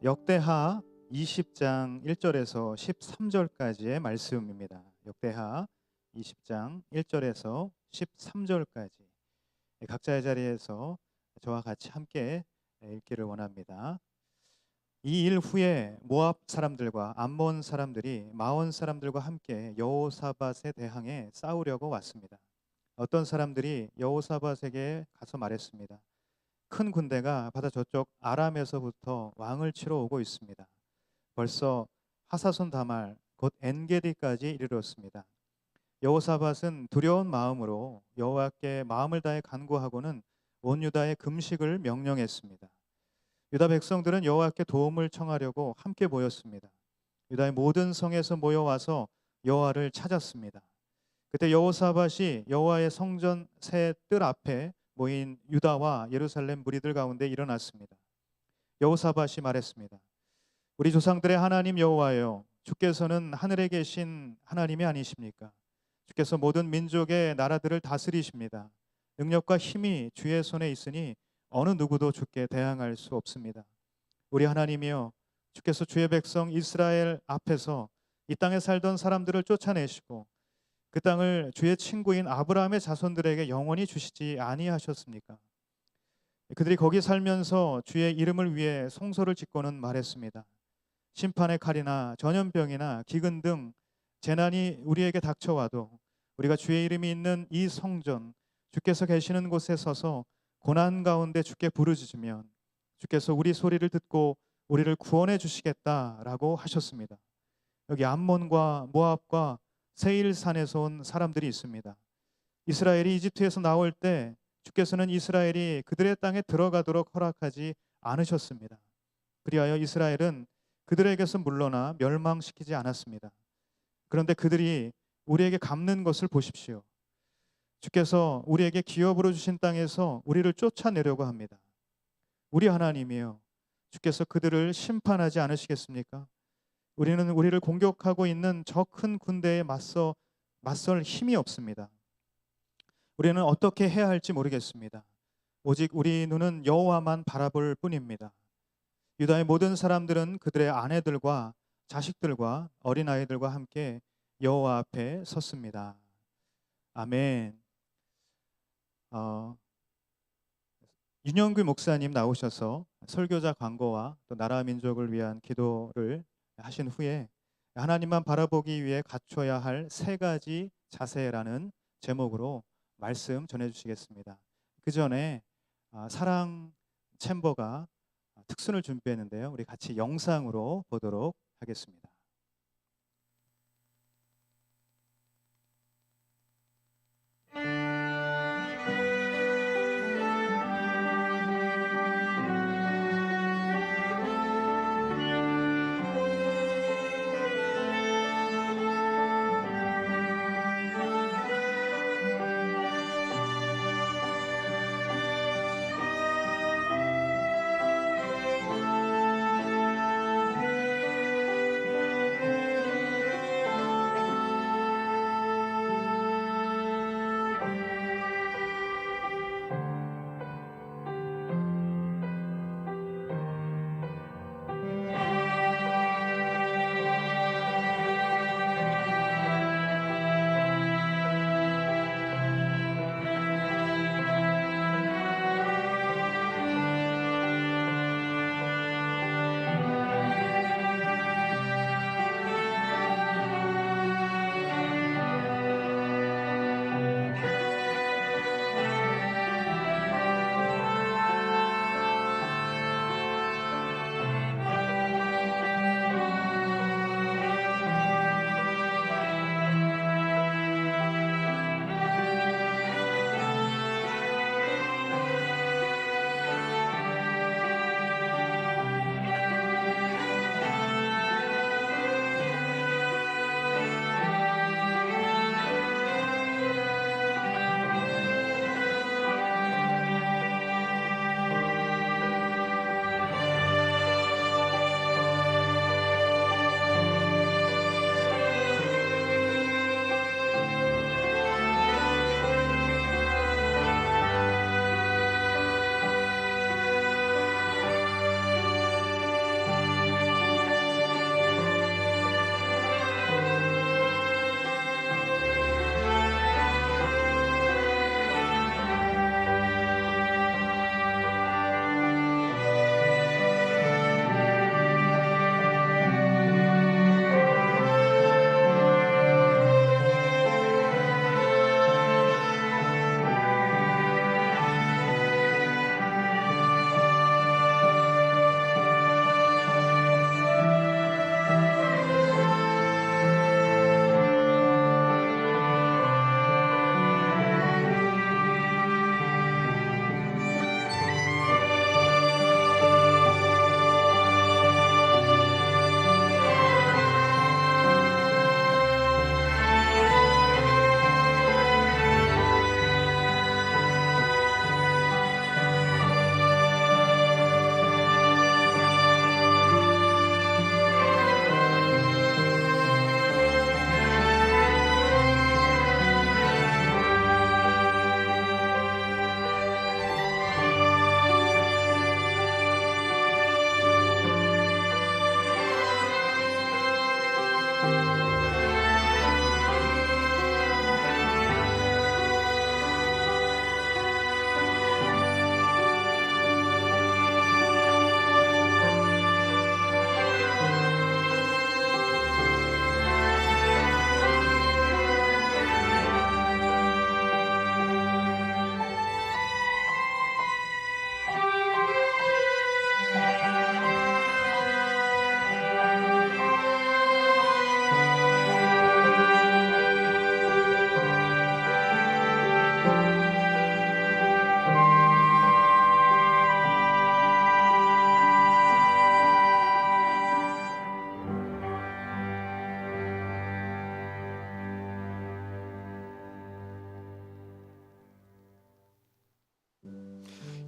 역대하 20장 1절에서 13절까지의 말씀입니다. 역대하 20장 1절에서 13절까지 각자의 자리에서 저와 같이 함께 읽기를 원합니다. 이 일 후에 모압 사람들과 암몬 사람들이 마온 사람들과 함께 여호사밧에 대항해 싸우려고 왔습니다. 어떤 사람들이 여호사밧에게 가서 말했습니다. 큰 군대가 바다 저쪽 아람에서부터 왕을 치러 오고 있습니다. 벌써 하사손 다말 곧 엔게디까지 이르렀습니다. 여호사밧은 두려운 마음으로 여호와께 마음을 다해 간구하고는 온 유다에 금식을 명령했습니다. 유다 백성들은 여호와께 도움을 청하려고 함께 모였습니다. 유다의 모든 성에서 모여와서 여호와를 찾았습니다. 그때 여호사밧이 여호와의 성전 새 뜰 앞에 모인 유다와 예루살렘 무리들 가운데 일어났습니다. 여호사밧이 말했습니다. 우리 조상들의 하나님 여호와여, 주께서는 하늘에 계신 하나님이 아니십니까? 주께서 모든 민족의 나라들을 다스리십니다. 능력과 힘이 주의 손에 있으니 어느 누구도 주께 대항할 수 없습니다. 우리 하나님이여, 주께서 주의 백성 이스라엘 앞에서 이 땅에 살던 사람들을 쫓아내시고 그 땅을 주의 친구인 아브라함의 자손들에게 영원히 주시지 아니하셨습니까? 그들이 거기 살면서 주의 이름을 위해 성소를 짓고는 말했습니다. 심판의 칼이나 전염병이나 기근 등 재난이 우리에게 닥쳐와도 우리가 주의 이름이 있는 이 성전, 주께서 계시는 곳에 서서 고난 가운데 주께 부르짖으면 주께서 우리 소리를 듣고 우리를 구원해 주시겠다라고 하셨습니다. 여기 암몬과 모압과 세일산에서 온 사람들이 있습니다. 이스라엘이 이집트에서 나올 때 주께서는 이스라엘이 그들의 땅에 들어가도록 허락하지 않으셨습니다. 그리하여 이스라엘은 그들에게서 물러나 멸망시키지 않았습니다. 그런데 그들이 우리에게 갚는 것을 보십시오. 주께서 우리에게 기업으로 주신 땅에서 우리를 쫓아내려고 합니다. 우리 하나님이여, 주께서 그들을 심판하지 않으시겠습니까? 우리는 우리를 공격하고 있는 저 큰 군대에 맞설 힘이 없습니다. 우리는 어떻게 해야 할지 모르겠습니다. 오직 우리 눈은 여호와만 바라볼 뿐입니다. 유다의 모든 사람들은 그들의 아내들과 자식들과 어린아이들과 함께 여호와 앞에 섰습니다. 아멘. 윤영규 목사님 나오셔서 설교자 광고와 또 나라 민족을 위한 기도를 하신 후에 하나님만 바라보기 위해 갖춰야 할 세 가지 자세라는 제목으로 말씀 전해주시겠습니다. 그 전에 사랑 챔버가 특순을 준비했는데요. 우리 같이 영상으로 보도록 하겠습니다.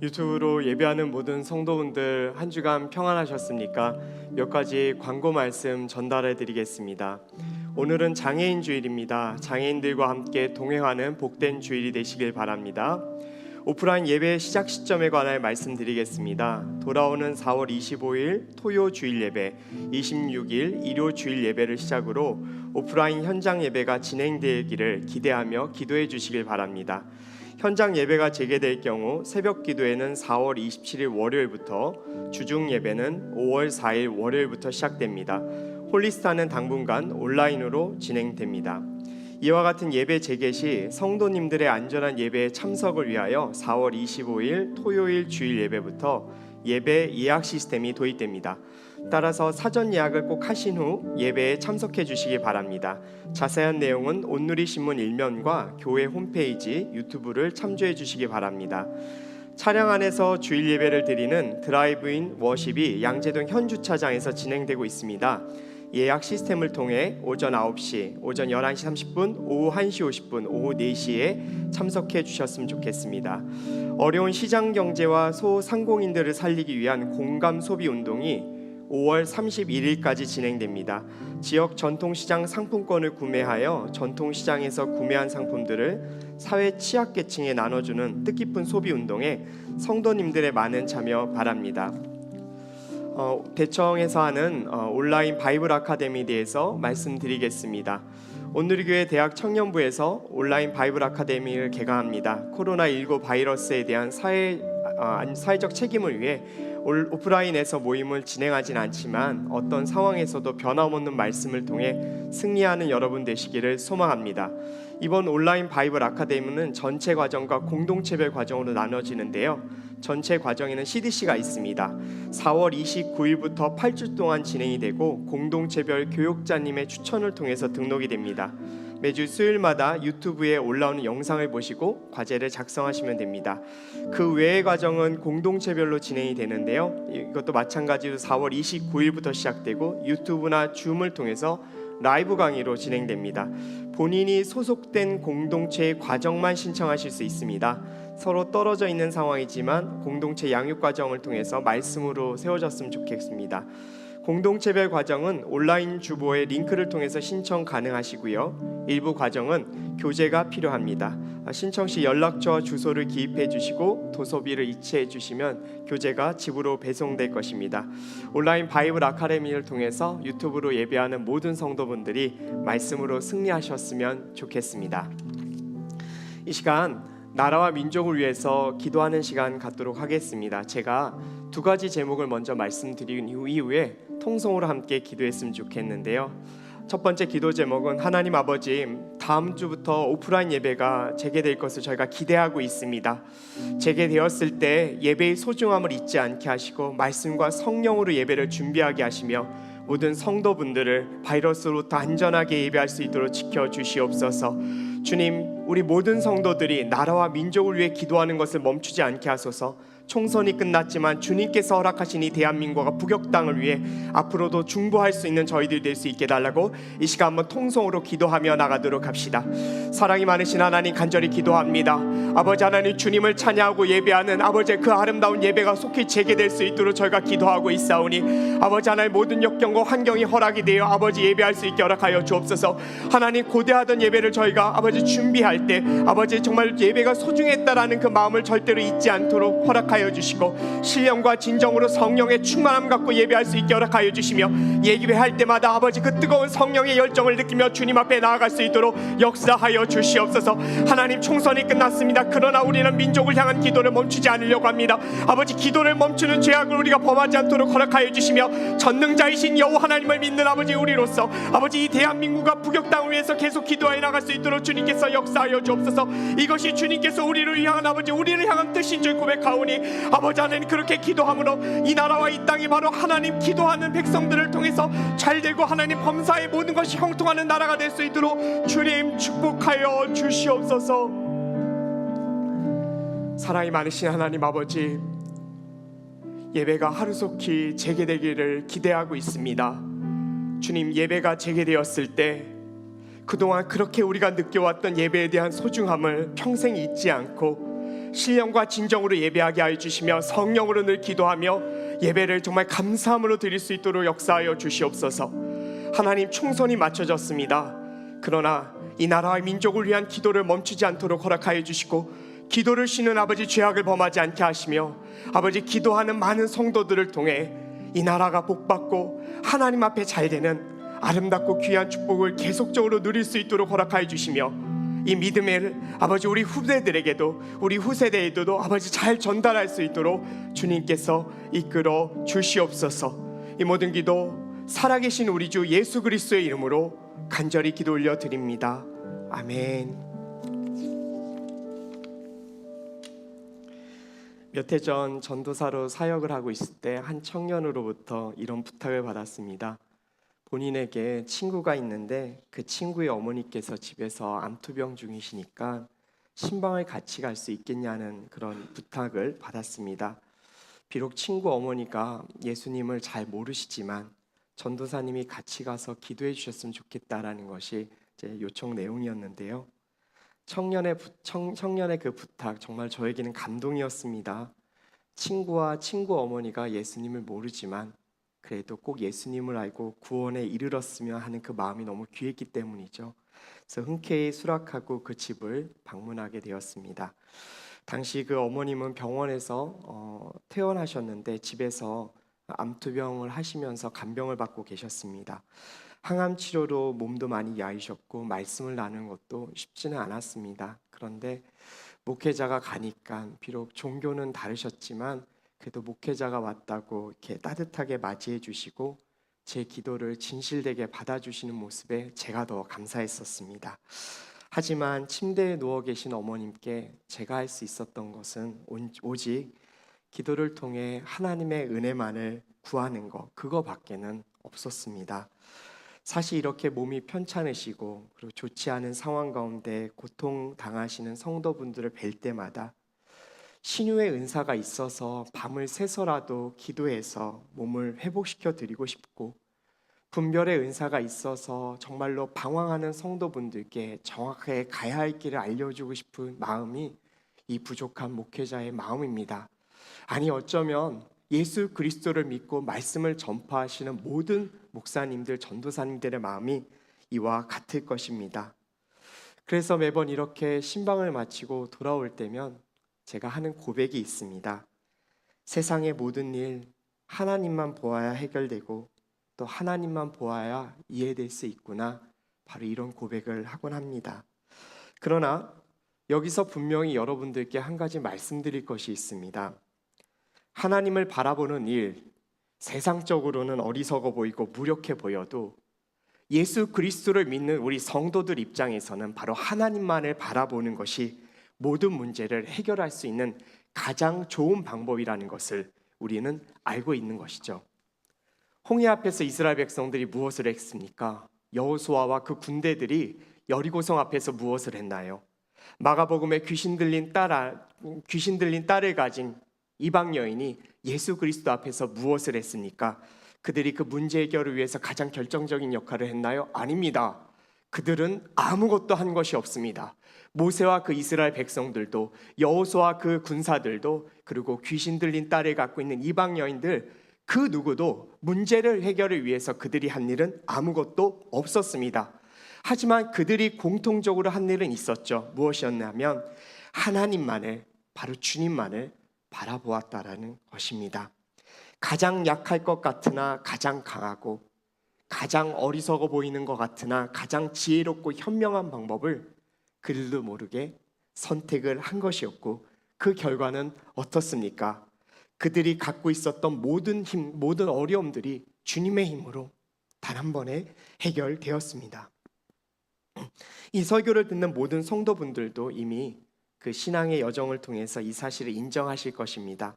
유튜브로 예배하는 모든 성도분들 한 주간 평안하셨습니까? 몇 가지 광고 말씀 전달해 드리겠습니다. 오늘은 장애인 주일입니다. 장애인들과 함께 동행하는 복된 주일이 되시길 바랍니다. 오프라인 예배 시작 시점에 관하여 말씀드리겠습니다. 돌아오는 4월 25일 토요 주일 예배, 26일 일요 주일 예배를 시작으로 오프라인 현장 예배가 진행되기를 기대하며 기도해 주시길 바랍니다. 현장 예배가 재개될 경우 새벽 기도회는 4월 27일 월요일부터, 주중 예배는 5월 4일 월요일부터 시작됩니다. 홀리스타는 당분간 온라인으로 진행됩니다. 이와 같은 예배 재개 시 성도님들의 안전한 예배에 참석을 위하여 4월 25일 토요일 주일 예배부터 예배 예약 시스템이 도입됩니다. 따라서 사전 예약을 꼭 하신 후 예배에 참석해 주시기 바랍니다. 자세한 내용은 온누리 신문 1면과 교회 홈페이지, 유튜브를 참조해 주시기 바랍니다. 차량 안에서 주일 예배를 드리는 드라이브인 워십이 양재동 현 주차장에서 진행되고 있습니다. 예약 시스템을 통해 오전 9시, 오전 11시 30분, 오후 1시 50분, 오후 4시에 참석해 주셨으면 좋겠습니다. 어려운 시장 경제와 소상공인들을 살리기 위한 공감 소비 운동이 5월 31일까지 진행됩니다. 지역 전통시장 상품권을 구매하여 전통시장에서 구매한 상품들을 사회 취약계층에 나눠주는 뜻깊은 소비 운동에 성도님들의 많은 참여 바랍니다. 대청에서 하는 온라인 바이블 아카데미에 대해서 말씀드리겠습니다. 온누리교회 대학 청년부에서 온라인 바이블 아카데미를 개강합니다. 코로나19 바이러스에 대한 사회적 책임을 위해 오프라인에서 모임을 진행하진 않지만 어떤 상황에서도 변함없는 말씀을 통해 승리하는 여러분 되시기를 소망합니다. 이번 온라인 바이블 아카데미는 전체 과정과 공동체별 과정으로 나눠지는데요. 전체 과정에는 CDC가 있습니다. 4월 29일부터 8주 동안 진행이 되고 공동체별 교육자님의 추천을 통해서 등록이 됩니다. 매주 수요일마다 유튜브에 올라오는 영상을 보시고 과제를 작성하시면 됩니다. 그 외의 과정은 공동체별로 진행이 되는데요. 이것도 마찬가지로 4월 29일부터 시작되고 유튜브나 줌을 통해서 라이브 강의로 진행됩니다. 본인이 소속된 공동체의 과정만 신청하실 수 있습니다. 서로 떨어져 있는 상황이지만 공동체 양육 과정을 통해서 말씀으로 세워졌으면 좋겠습니다. 공동체별 과정은 온라인 주보의 링크를 통해서 신청 가능하시고요. 일부 과정은 교재가 필요합니다. 신청 시 연락처와 주소를 기입해 주시고 도서비를 이체해 주시면 교재가 집으로 배송될 것입니다. 온라인 바이블 아카데미를 통해서 유튜브로 예배하는 모든 성도분들이 말씀으로 승리하셨으면 좋겠습니다. 이 시간 나라와 민족을 위해서 기도하는 시간 갖도록 하겠습니다. 제가 두 가지 제목을 먼저 말씀드린 이후에 통성으로 함께 기도했으면 좋겠는데요. 첫 번째 기도 제목은 하나님 아버지, 다음 주부터 오프라인 예배가 재개될 것을 저희가 기대하고 있습니다. 재개되었을 때 예배의 소중함을 잊지 않게 하시고 말씀과 성령으로 예배를 준비하게 하시며 모든 성도분들을 바이러스로부터 안전하게 예배할 수 있도록 지켜주시옵소서. 주님, 우리 모든 성도들이 나라와 민족을 위해 기도하는 것을 멈추지 않게 하소서. 총선이 끝났지만 주님께서 허락하신 이 대한민국과 북녘 땅을 위해 앞으로도 중보할 수 있는 저희들 될 수 있게 달라고 이 시간 한번 통성으로 기도하며 나가도록 합시다. 사랑이 많으신 하나님, 간절히 기도합니다. 아버지 하나님, 주님을 찬양하고 예배하는 아버지 그 아름다운 예배가 속히 재개될 수 있도록 저희가 기도하고 있사오니 아버지 하나님, 모든 역경과 환경이 허락이 되어 아버지 예배할 수 있게 허락하여 주옵소서. 하나님, 고대하던 예배를 저희가 아버지 준비할 때 아버지 정말 예배가 소중했다라는 그 마음을 절대로 잊지 않도록 허락하여 주시고 신령과 진정으로 성령의 충만함 갖고 예배할 수 있게 허락하여 주시며 예배할 때마다 아버지 그 뜨거운 성령의 열정을 느끼며 주님 앞에 나아갈 수 있도록 역사하여 주시옵소서. 하나님, 총선이 끝났습니다. 그러나 우리는 민족을 향한 기도를 멈추지 않으려고 합니다. 아버지, 기도를 멈추는 죄악을 우리가 범하지 않도록 허락하여 주시며 전능자이신 여호와 하나님을 믿는 아버지 우리로서 아버지 이 대한민국과 북녘 땅을 위해서 계속 기도해 나갈 수 있도록 주님께서 역사하여 주옵소서. 이것이 주님께서 우리를 향한 아버지 우리를 향한 뜻인 줄 고백하오니 아버지 하나님, 그렇게 기도함으로 이 나라와 이 땅이 바로 하나님 기도하는 백성들을 통해서 잘되고 하나님 범사의 모든 것이 형통하는 나라가 될 수 있도록 주님 축복하여 주시옵소서. 사랑이 많으신 하나님 아버지, 예배가 하루속히 재개되기를 기대하고 있습니다. 주님, 예배가 재개되었을 때 그동안 그렇게 우리가 느껴왔던 예배에 대한 소중함을 평생 잊지 않고 신령과 진정으로 예배하게 하여 주시며 성령으로 늘 기도하며 예배를 정말 감사함으로 드릴 수 있도록 역사하여 주시옵소서. 하나님, 총선이 맞춰졌습니다. 그러나 이 나라와 민족을 위한 기도를 멈추지 않도록 허락하여 주시고, 기도를 쉬는 아버지 죄악을 범하지 않게 하시며, 아버지 기도하는 많은 성도들을 통해 이 나라가 복받고 하나님 앞에 잘되는 아름답고 귀한 축복을 계속적으로 누릴 수 있도록 허락하여 주시며, 이 믿음을 아버지 우리 후대들에게도, 우리 후세대에도 아버지 잘 전달할 수 있도록 주님께서 이끌어 주시옵소서. 이 모든 기도 살아계신 우리 주 예수 그리스도의 이름으로 간절히 기도 올려 드립니다. 아멘. 몇 해 전 전도사로 사역을 하고 있을 때 한 청년으로부터 이런 부탁을 받았습니다. 본인에게 친구가 있는데 그 친구의 어머니께서 집에서 암투병 중이시니까 신방을 같이 갈 수 있겠냐는 그런 부탁을 받았습니다. 비록 친구 어머니가 예수님을 잘 모르시지만 전도사님이 같이 가서 기도해 주셨으면 좋겠다라는 것이 제 요청 내용이었는데요. 청년의 그 부탁 정말 저에게는 감동이었습니다. 친구와 친구 어머니가 예수님을 모르지만 그래도 꼭 예수님을 알고 구원에 이르렀으면 하는 그 마음이 너무 귀했기 때문이죠. 그래서 흔쾌히 수락하고 그 집을 방문하게 되었습니다. 당시 그 어머님은 병원에서 퇴원하셨는데 집에서 암투병을 하시면서 간병을 받고 계셨습니다. 항암 치료로 몸도 많이 야위셨고 말씀을 나누는 것도 쉽지는 않았습니다. 그런데 목회자가 가니까 비록 종교는 다르셨지만 그래도 목회자가 왔다고 이렇게 따뜻하게 맞이해 주시고 제 기도를 진실되게 받아주시는 모습에 제가 더 감사했었습니다. 하지만 침대에 누워 계신 어머님께 제가 할 수 있었던 것은 오직 기도를 통해 하나님의 은혜만을 구하는 것, 그거밖에는 없었습니다. 사실 이렇게 몸이 편찮으시고 그리고 좋지 않은 상황 가운데 고통 당하시는 성도분들을 뵐 때마다 신유의 은사가 있어서 밤을 새서라도 기도해서 몸을 회복시켜 드리고 싶고, 분별의 은사가 있어서 정말로 방황하는 성도분들께 정확하게 가야 할 길을 알려주고 싶은 마음이 이 부족한 목회자의 마음입니다. 아니, 어쩌면 예수 그리스도를 믿고 말씀을 전파하시는 모든 목사님들, 전도사님들의 마음이 이와 같을 것입니다. 그래서 매번 이렇게 신방을 마치고 돌아올 때면 제가 하는 고백이 있습니다. 세상의 모든 일 하나님만 보아야 해결되고 또 하나님만 보아야 이해될 수 있구나, 바로 이런 고백을 하곤 합니다. 그러나 여기서 분명히 여러분들께 한 가지 말씀드릴 것이 있습니다. 하나님을 바라보는 일, 세상적으로는 어리석어 보이고 무력해 보여도 예수 그리스도를 믿는 우리 성도들 입장에서는 바로 하나님만을 바라보는 것이 모든 문제를 해결할 수 있는 가장 좋은 방법이라는 것을 우리는 알고 있는 것이죠. 홍해 앞에서 이스라엘 백성들이 무엇을 했습니까? 여호수아와 그 군대들이 여리고성 앞에서 무엇을 했나요? 마가복음에 귀신 들린 딸을 가진 이방 여인이 예수 그리스도 앞에서 무엇을 했습니까? 그들이 그 문제 해결을 위해서 가장 결정적인 역할을 했나요? 아닙니다. 그들은 아무것도 한 것이 없습니다. 모세와 그 이스라엘 백성들도, 여호수아와 그 군사들도, 그리고 귀신 들린 딸을 갖고 있는 이방 여인들, 그 누구도 문제를 해결을 위해서 그들이 한 일은 아무것도 없었습니다. 하지만 그들이 공통적으로 한 일은 있었죠. 무엇이었냐면 하나님만을, 바로 주님만을 바라보았다라는 것입니다. 가장 약할 것 같으나 가장 강하고, 가장 어리석어 보이는 것 같으나 가장 지혜롭고 현명한 방법을 그들도 모르게 선택을 한 것이었고, 그 결과는 어떻습니까? 그들이 갖고 있었던 모든 힘, 모든 어려움들이 주님의 힘으로 단 한 번에 해결되었습니다. 이 설교를 듣는 모든 성도분들도 이미 그 신앙의 여정을 통해서 이 사실을 인정하실 것입니다.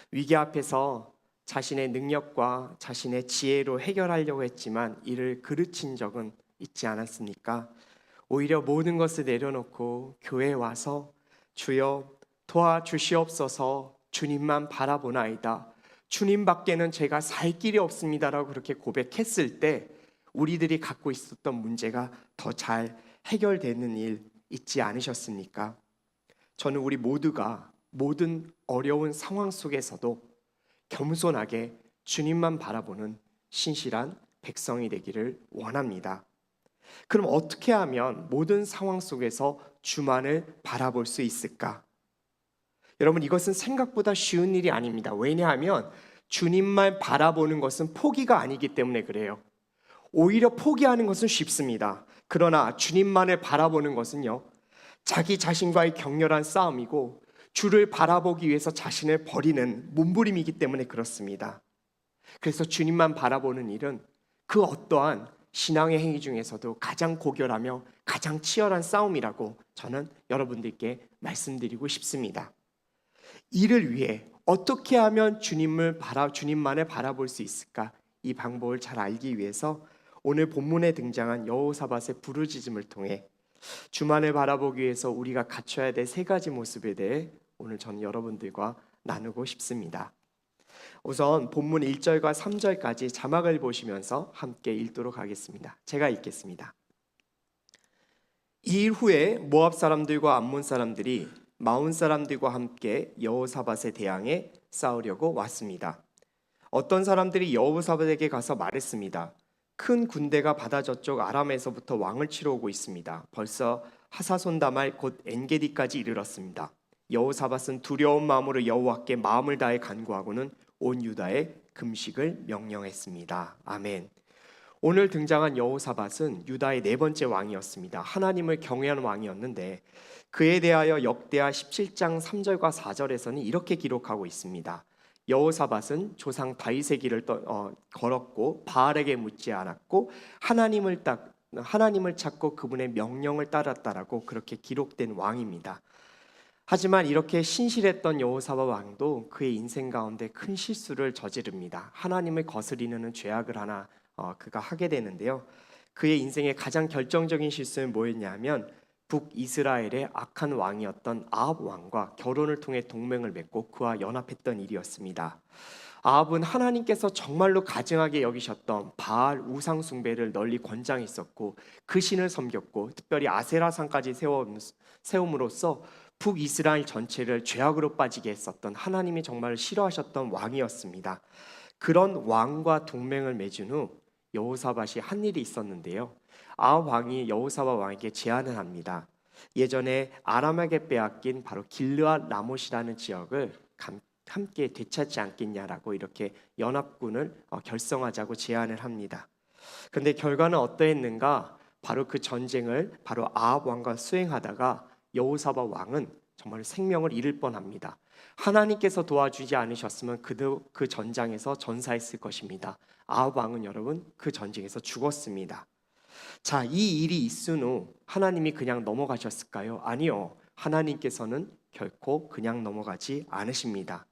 위기 앞에서 자신의 능력과 자신의 지혜로 해결하려고 했지만 이를 그르친 적은 있지 않았습니까? 오히려 모든 것을 내려놓고 교회에 와서 주여 도와주시옵소서, 주님만 바라보나이다, 주님밖에는 제가 살 길이 없습니다라고 그렇게 고백했을 때 우리들이 갖고 있었던 문제가 더 잘 해결되는 일 있지 않으셨습니까? 저는 우리 모두가 모든 어려운 상황 속에서도 겸손하게 주님만 바라보는 신실한 백성이 되기를 원합니다. 그럼 어떻게 하면 모든 상황 속에서 주만을 바라볼 수 있을까? 여러분, 이것은 생각보다 쉬운 일이 아닙니다. 왜냐하면 주님만 바라보는 것은 포기가 아니기 때문에 그래요. 오히려 포기하는 것은 쉽습니다. 그러나 주님만을 바라보는 것은요, 자기 자신과의 격렬한 싸움이고 주를 바라보기 위해서 자신을 버리는 몸부림이기 때문에 그렇습니다. 그래서 주님만 바라보는 일은 그 어떠한 신앙의 행위 중에서도 가장 고결하며 가장 치열한 싸움이라고 저는 여러분들께 말씀드리고 싶습니다. 이를 위해 어떻게 하면 주님만을 바라볼 수 있을까? 이 방법을 잘 알기 위해서 오늘 본문에 등장한 여호사밧의 부르짖음을 통해 주만을 바라보기 위해서 우리가 갖춰야 될 세 가지 모습에 대해 오늘 저는 여러분들과 나누고 싶습니다. 우선 본문 1절과 3절까지 자막을 보시면서 함께 읽도록 하겠습니다. 제가 읽겠습니다. 이 일 후에 모압 사람들과 암몬 사람들이 마온 사람들과 함께 여호사밧에 대항해 싸우려고 왔습니다. 어떤 사람들이 여호사밧에게 가서 말했습니다. 큰 군대가 바다 저쪽 아람에서부터 왕을 치러 오고 있습니다. 벌써 하사손다말 곧 엔게디까지 이르렀습니다. 여호사밧은 두려운 마음으로 여호와께 마음을 다해 간구하고는 온 유다에 금식을 명령했습니다. 아멘. 오늘 등장한 여호사밧은 유다의 네 번째 왕이었습니다. 하나님을 경외하는 왕이었는데 그에 대하여 역대하 17장 3절과 4절에서는 이렇게 기록하고 있습니다. 여호사밧은 조상 다윗의 길을 걸었고 바알에게 묻지 않았고 하나님을 찾고 그분의 명령을 따랐다라고 그렇게 기록된 왕입니다. 하지만 이렇게 신실했던 여호사밧 왕도 그의 인생 가운데 큰 실수를 저지릅니다. 하나님을 거스리는 죄악을 하나 그가 하게 되는데요. 그의 인생의 가장 결정적인 실수는 뭐였냐면 북이스라엘의 악한 왕이었던 아합 왕과 결혼을 통해 동맹을 맺고 그와 연합했던 일이었습니다. 아합은 하나님께서 정말로 가증하게 여기셨던 바알 우상 숭배를 널리 권장했었고 그 신을 섬겼고 특별히 아세라상까지 세움으로써 북이스라엘 전체를 죄악으로 빠지게 했었던 하나님이 정말 싫어하셨던 왕이었습니다. 그런 왕과 동맹을 맺은 후 여호사밧이 한 일이 있었는데요. 아합 왕이 여호사밧 왕에게 제안을 합니다. 예전에 아람에게 빼앗긴 바로 길르앗 라못이라는 지역을 함께 되찾지 않겠냐라고 이렇게 연합군을 결성하자고 제안을 합니다. 그런데 결과는 어떠했는가? 바로 그 전쟁을 바로 아합 왕과 수행하다가 여호사밧 왕은 정말 생명을 잃을 뻔합니다. 하나님께서 도와주지 않으셨으면 그도 그 전장에서 전사했을 것입니다. 아합 왕은 여러분 그 전쟁에서 죽었습니다. 자, 이 일이 있은 후 하나님이 그냥 넘어가셨을까요? 아니요. 하나님께서는 결코 그냥 넘어가지 않으십니다.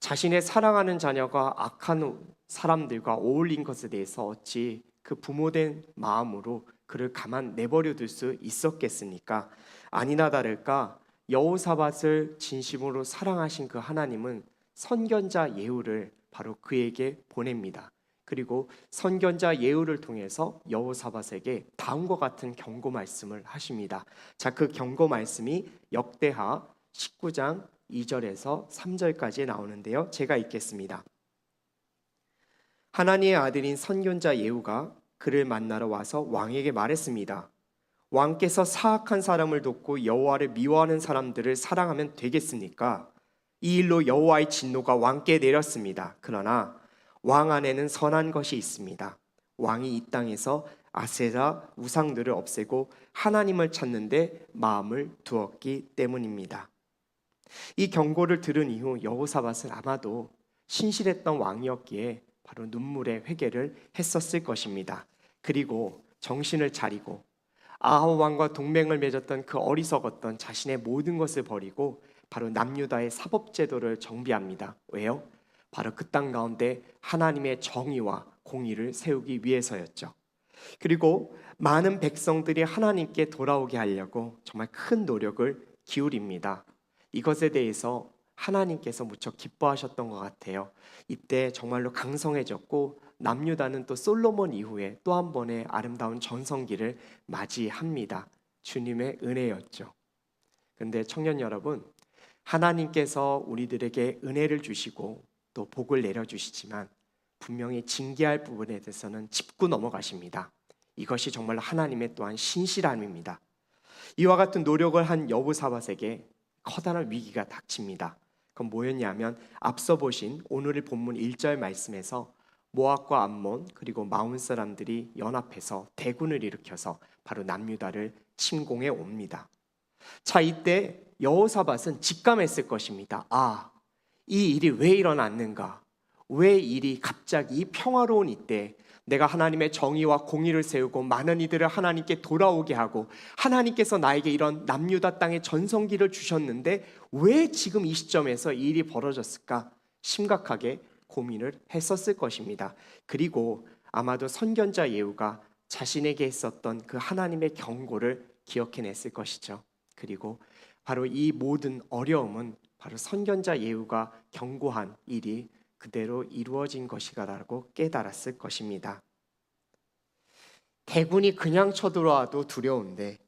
자신의 사랑하는 자녀가 악한 사람들과 어울린 것에 대해서 어찌 그 부모된 마음으로 그를 가만 내버려 둘 수 있었겠습니까? 아니나 다를까 여호사밧을 진심으로 사랑하신 그 하나님은 선견자 예후를 바로 그에게 보냅니다. 그리고 선견자 예후를 통해서 여호사밧에게 다음과 같은 경고 말씀을 하십니다. 자, 그 경고 말씀이 역대하 19장 2절에서 3절까지 나오는데요. 제가 읽겠습니다. 하나님의 아들인 선견자 예후가 그를 만나러 와서 왕에게 말했습니다. 왕께서 사악한 사람을 돕고 여호와를 미워하는 사람들을 사랑하면 되겠습니까? 이 일로 여호와의 진노가 왕께 내렸습니다. 그러나 왕 안에는 선한 것이 있습니다. 왕이 이 땅에서 아세라 우상들을 없애고 하나님을 찾는데 마음을 두었기 때문입니다. 이 경고를 들은 이후 여호사밧은 아마도 신실했던 왕이었기에 바로 눈물의 회개를 했었을 것입니다. 그리고 정신을 차리고 아합 왕과 동맹을 맺었던 그 어리석었던 자신의 모든 것을 버리고 바로 남유다의 사법제도를 정비합니다. 왜요? 바로 그 땅 가운데 하나님의 정의와 공의를 세우기 위해서였죠. 그리고 많은 백성들이 하나님께 돌아오게 하려고 정말 큰 노력을 기울입니다. 이것에 대해서 하나님께서 무척 기뻐하셨던 것 같아요. 이때 정말로 강성해졌고 남유다는 또 솔로몬 이후에 또 한 번의 아름다운 전성기를 맞이합니다. 주님의 은혜였죠. 그런데 청년 여러분, 하나님께서 우리들에게 은혜를 주시고 또 복을 내려주시지만 분명히 징계할 부분에 대해서는 짚고 넘어가십니다. 이것이 정말 하나님의 또한 신실함입니다. 이와 같은 노력을 한 여호사밧에게 커다란 위기가 닥칩니다. 그건 뭐였냐면 앞서 보신 오늘의 본문 1절 말씀에서 모압과 암몬 그리고 마온 사람들이 연합해서 대군을 일으켜서 바로 남유다를 침공해 옵니다. 자, 이때 여호사밧은 직감했을 것입니다. 이 일이 왜 일어났는가? 왜 일이 갑자기 이 평화로운 이때 내가 하나님의 정의와 공의를 세우고 많은 이들을 하나님께 돌아오게 하고 하나님께서 나에게 이런 남유다 땅의 전성기를 주셨는데 왜 지금 이 시점에서 이 일이 벌어졌을까? 심각하게 고민을 했었을 것입니다. 그리고 아마도 선견자 예후가 자신에게 했었던 그 하나님의 경고를 기억해냈을 것이죠. 그리고 바로 이 모든 어려움은 바로 선견자 예후가 경고한 일이 그대로 이루어진 것이라고 깨달았을 것입니다. 대군이 그냥 쳐들어와도 두려운데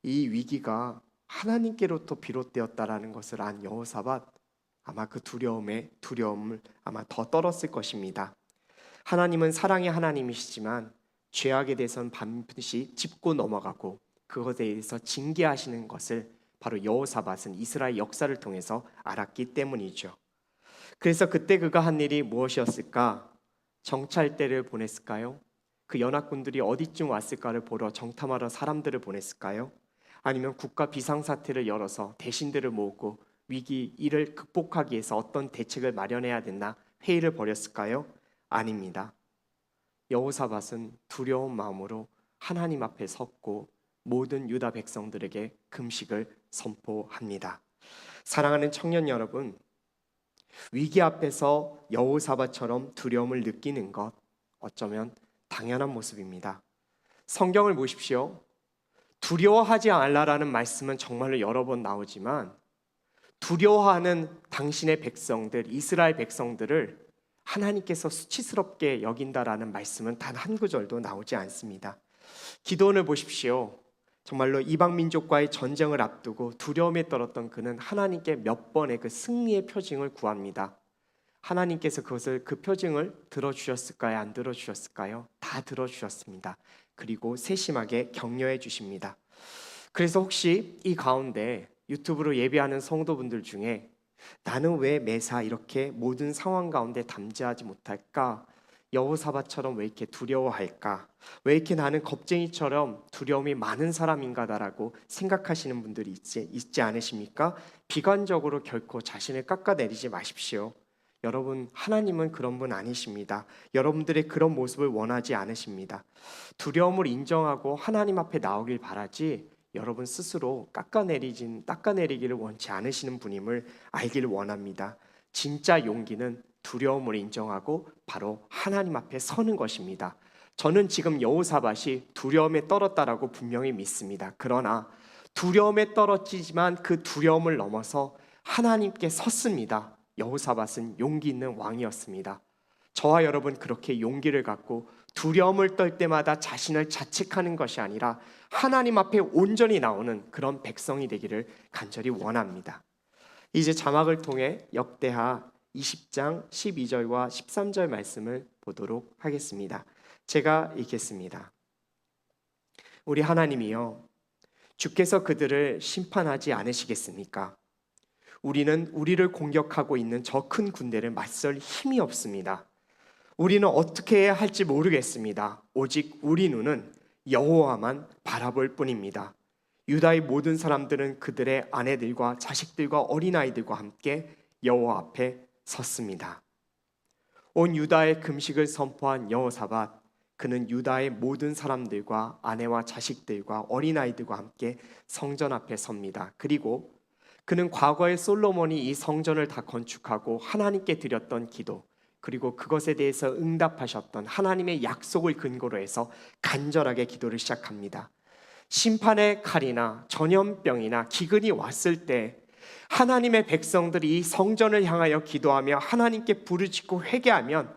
이 위기가 하나님께로부터 비롯되었다라는 것을 안 여호사밧, 아마 그 두려움을 아마 더 떨었을 것입니다. 하나님은 사랑의 하나님이시지만 죄악에 대해서는 반드시 짚고 넘어가고 그것에 대해서 징계하시는 것을 바로 여호사밧은 이스라엘 역사를 통해서 알았기 때문이죠. 그래서 그때 그가 한 일이 무엇이었을까? 정찰대를 보냈을까요? 그 연합군들이 어디쯤 왔을까를 보러 정탐하러 사람들을 보냈을까요? 아니면 국가 비상사태를 열어서 대신들을 모으고 위기 이를 극복하기 위해서 어떤 대책을 마련해야 됐나 회의를 벌였을까요? 아닙니다. 여호사밧은 두려운 마음으로 하나님 앞에 섰고 모든 유다 백성들에게 금식을 선포합니다. 사랑하는 청년 여러분, 위기 앞에서 여호사밧처럼 두려움을 느끼는 것 어쩌면 당연한 모습입니다. 성경을 보십시오. 두려워하지 말라라는 말씀은 정말로 여러 번 나오지만 두려워하는 당신의 백성들, 이스라엘 백성들을 하나님께서 수치스럽게 여긴다라는 말씀은 단 한 구절도 나오지 않습니다. 기도원을 보십시오. 정말로 이방 민족과의 전쟁을 앞두고 두려움에 떨었던 그는 하나님께 몇 번의 그 승리의 표징을 구합니다. 하나님께서 그 표징을 들어주셨을까요? 안 들어주셨을까요? 다 들어주셨습니다. 그리고 세심하게 격려해 주십니다. 그래서 혹시 이 가운데 유튜브로 예배하는 성도분들 중에 나는 왜 매사 이렇게 모든 상황 가운데 담대하지 못할까? 여호사밧처럼 왜 이렇게 두려워할까? 왜 이렇게 나는 겁쟁이처럼 두려움이 많은 사람인가다라고 생각하시는 분들이 있지 않으십니까? 비관적으로 결코 자신을 깎아내리지 마십시오. 여러분, 하나님은 그런 분 아니십니다. 여러분들의 그런 모습을 원하지 않으십니다. 두려움을 인정하고 하나님 앞에 나오길 바라지 여러분 스스로 깎아내리기를 원치 않으시는 분임을 알기를 원합니다. 진짜 용기는 두려움을 인정하고 바로 하나님 앞에 서는 것입니다. 저는 지금 여호사밧이 두려움에 떨었다라고 분명히 믿습니다. 그러나 두려움에 떨었지만 그 두려움을 넘어서 하나님께 섰습니다. 여호사밧은 용기 있는 왕이었습니다. 저와 여러분 그렇게 용기를 갖고 두려움을 떨 때마다 자신을 자책하는 것이 아니라 하나님 앞에 온전히 나오는 그런 백성이 되기를 간절히 원합니다. 이제 자막을 통해 역대하 20장 12절과 13절 말씀을 보도록 하겠습니다. 제가 읽겠습니다. 우리 하나님이여, 주께서 그들을 심판하지 않으시겠습니까? 우리는 우리를 공격하고 있는 저 큰 군대를 맞설 힘이 없습니다. 우리는 어떻게 해야 할지 모르겠습니다. 오직 우리 눈은 여호와만 바라볼 뿐입니다. 유다의 모든 사람들은 그들의 아내들과 자식들과 어린아이들과 함께 여호와 앞에 섰습니다. 온 유다의 금식을 선포한 여호사밧, 그는 유다의 모든 사람들과 아내와 자식들과 어린아이들과 함께 성전 앞에 섭니다. 그리고 그는 과거에 솔로몬이 이 성전을 다 건축하고 하나님께 드렸던 기도, 그리고 그것에 대해서 응답하셨던 하나님의 약속을 근거로 해서 간절하게 기도를 시작합니다. 심판의 칼이나 전염병이나 기근이 왔을 때 하나님의 백성들이 이 성전을 향하여 기도하며 하나님께 부르짖고 회개하면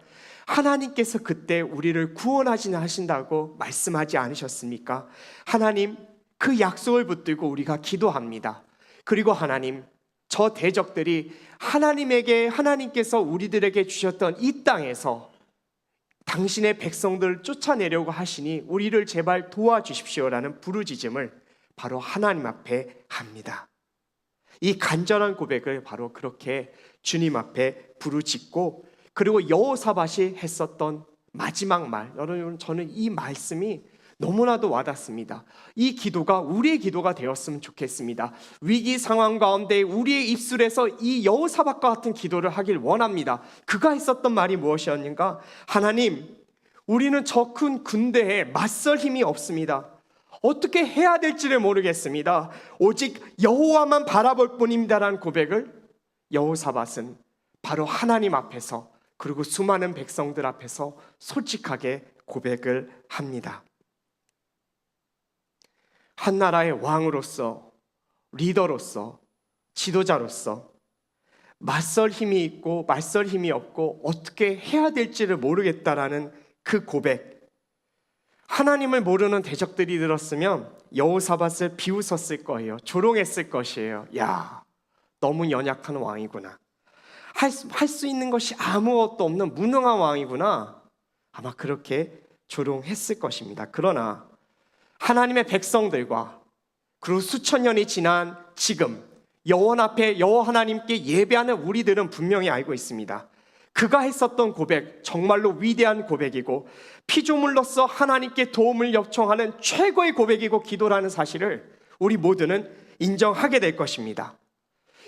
하나님께서 그때 우리를 구원하신다고 말씀하지 않으셨습니까? 하나님, 그 약속을 붙들고 우리가 기도합니다. 그리고 하나님, 저 대적들이 하나님께서 우리들에게 주셨던 이 땅에서 당신의 백성들을 쫓아내려고 하시니 우리를 제발 도와주십시오라는 부르짖음을 바로 하나님 앞에 합니다. 이 간절한 고백을 바로 그렇게 주님 앞에 부르짖고, 그리고 여호사밧이 했었던 마지막 말, 여러분, 저는 이 말씀이 너무나도 와닿습니다. 이 기도가 우리의 기도가 되었으면 좋겠습니다. 위기 상황 가운데 우리의 입술에서 이 여호사밧과 같은 기도를 하길 원합니다. 그가 했었던 말이 무엇이었는가? 하나님, 우리는 저 큰 군대에 맞설 힘이 없습니다. 어떻게 해야 될지를 모르겠습니다. 오직 여호와만 바라볼 뿐입니다라는 고백을 여호사밧은 바로 하나님 앞에서, 그리고 수많은 백성들 앞에서 솔직하게 고백을 합니다. 한 나라의 왕으로서, 리더로서, 지도자로서 맞설 힘이 있고 맞설 힘이 없고 어떻게 해야 될지를 모르겠다라는 그 고백, 하나님을 모르는 대적들이 들었으면 여호사밧을 비웃었을 거예요. 조롱했을 것이에요. 야, 너무 연약한 왕이구나. 할 수 있는 것이 아무것도 없는 무능한 왕이구나. 아마 그렇게 조롱했을 것입니다. 그러나 하나님의 백성들과, 그리고 수천 년이 지난 지금 여호와 하나님께 예배하는 우리들은 분명히 알고 있습니다. 그가 했었던 고백, 정말로 위대한 고백이고 피조물로서 하나님께 도움을 요청하는 최고의 고백이고 기도라는 사실을 우리 모두는 인정하게 될 것입니다.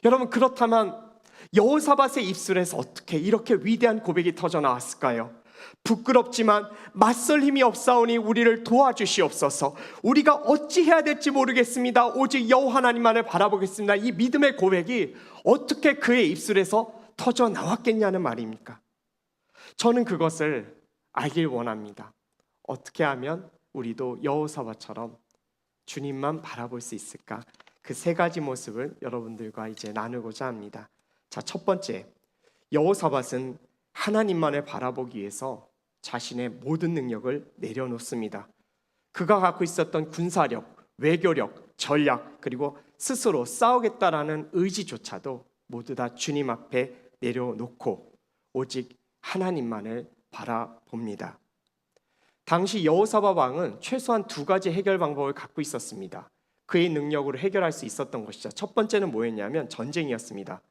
여러분, 그렇다면 여호사밧의 입술에서 어떻게 이렇게 위대한 고백이 터져 나왔을까요? 부끄럽지만 맞설 힘이 없사오니 우리를 도와주시옵소서. 우리가 어찌해야 될지 모르겠습니다. 오직 여호와 하나님만을 바라보겠습니다. 이 믿음의 고백이 어떻게 그의 입술에서 터져 나왔겠냐는 말입니까? 저는 그것을 알길 원합니다. 어떻게 하면 우리도 여호사밧처럼 주님만 바라볼 수 있을까? 그 세 가지 모습을 여러분들과 이제 나누고자 합니다. 자, 첫 번째, 여호사밧은 하나님만을 바라보기 위해서 자신의 모든 능력을 내려놓습니다. 그가 갖고 있었던 군사력, 외교력, 전략, 그리고 스스로 싸우겠다라는 의지조차도 모두 다 주님 앞에 내려놓고 오직 하나님만을 바라봅니다. 당시 여호사밧 왕은 최소한 두 가지 해결 방법을 갖고 있었습니다. 그의 능력으로 해결할 수 있었던 것이죠. 첫 번째는 뭐였냐면 전쟁이었습니다.